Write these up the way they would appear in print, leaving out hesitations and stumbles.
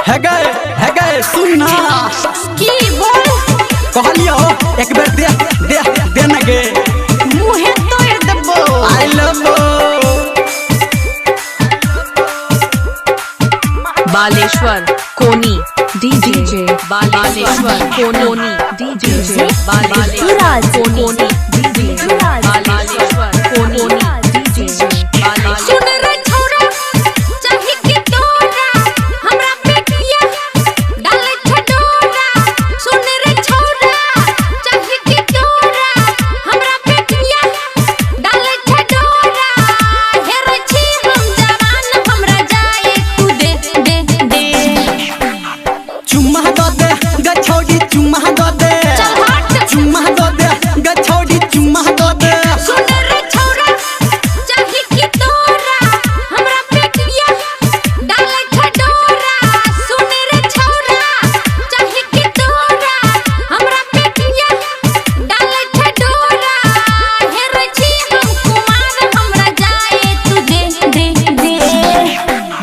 है गए सुन ना की बोल कहलियो एक बार दे दे दे ना गे मुहे तोड़ देबो आई लव बालेश्वर कोनी डीजे बालेश्वर कोनी डीजे बालेश्वर कोनी डीजे बालेश्वर कोनी डीजे सुन रे छोरा चाहे कि तोरा हमरा पेटिया डाले छडोरा सुन रे छोरा चाहे कि तोरा हमरा पेटिया डाले छडोरा हे रछी हम जवान हमरा जाए तू दे दे दे चुम्मा दो दे ग छोड़ी चुम्मा दो दे चल हट चुम्मा दो दे ग छोड़ी चुम्मा दो दे सुन रे छोरा चाहे कि तोरा हमरा पेटिया डाले छडोरा सुन रे छोरा चाहे कि तोरा हमरा पेटिया डाले छडोरा हे रछी हम कुमार हमरा जाए तू दे दे दे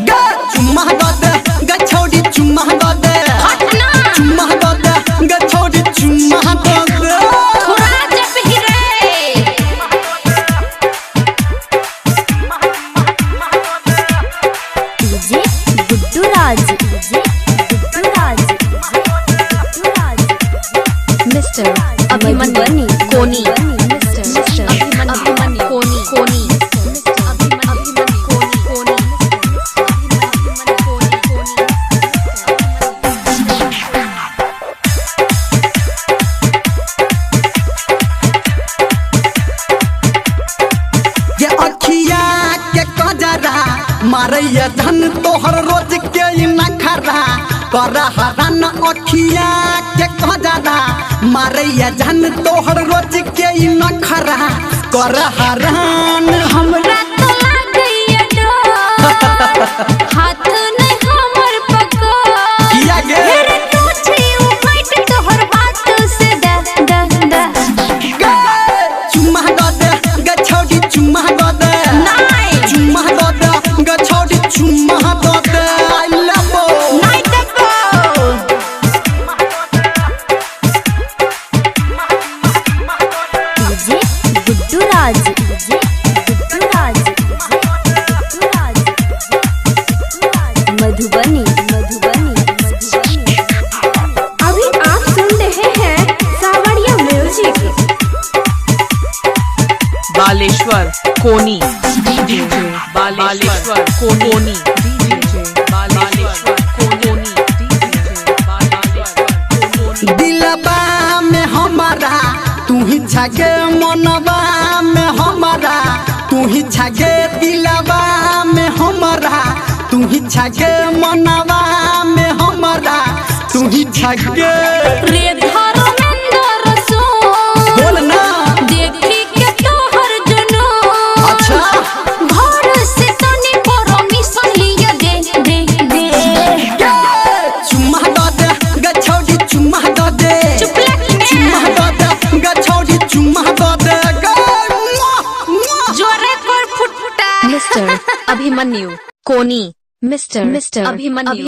ग चुम्मा दो दे ग छोड़ी चुम्मा दो दे हट ना चुम्मा दो दे ग छोड़ी चुम्मा दो दे थोड़ा जब ही रे डीजे गुड्डू राज मिस्टर अभिमन्यु कोनी अभिमन्यु कोनी कोनी ये अखिया के कजरा मारैया धन तोहर रोज के नखरा कर हरन अखिया के कजरा मारैया धन तोहर रोज के नखरा कर हरन हमरा तो लागैया डर हाथ नहीं हमर पकड़ किया गे मेरे तुझे उमट तोहर बात से द द द गे चुम्मा दो दे ग छोड़ी चुम्मा दो दे नाइ चुम्मा दो दे ग छोड़ी चुम्मा दो दे आई लव नाइ देबो डीजे गुड्डू राज मधुबनी अभी आप सुन रहे हैं सावरिया म्यूजिक बालेश्वर कोनी डीजे बालेश्वर कोनी डीजे बालेश्वर कोनी डीजे बालेश्वर कोनी दिलबा में हमारा तू ही छगे मनबा में हमारा तू ही छगे दिलबा में हमारा तू ही छगे मनबा में हमारा तू ही छगे रे धर्मेंद्र सो बोल ना देखी के तोहर जनो अच्छा घर से तनी परमिशन लिया दे दे दे गे चुम्मा दो दे ग छोड़ी चुम्मा दो दे चुप लग चुम्मा दो दे ग छोड़ी चुम्मा दो दे गे जोरे कर फुटफुटा मिस्टर अभिमन्यु कोनी मिस्टर अभिमन्यु